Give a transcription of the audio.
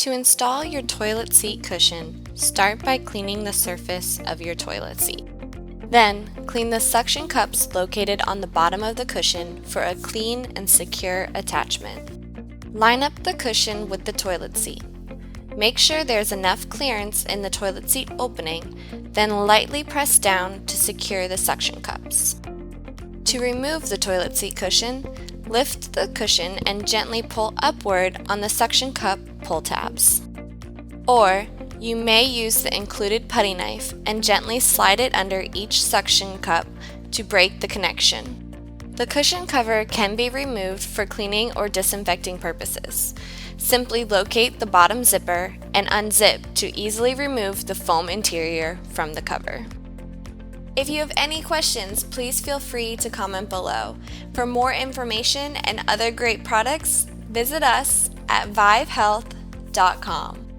To install your toilet seat cushion, start by cleaning the surface of your toilet seat. Then, clean the suction cups located on the bottom of the cushion for a clean and secure attachment. Line up the cushion with the toilet seat. Make sure there's enough clearance in the toilet seat opening, then lightly press down to secure the suction cups. To remove the toilet seat cushion, lift the cushion and gently pull upward on the suction cup pull tabs. Or, you may use the included putty knife and gently slide it under each suction cup to break the connection. The cushion cover can be removed for cleaning or disinfecting purposes. Simply locate the bottom zipper and unzip to easily remove the foam interior from the cover. If you have any questions, please feel free to comment below. For more information and other great products, visit us at vivehealth.com.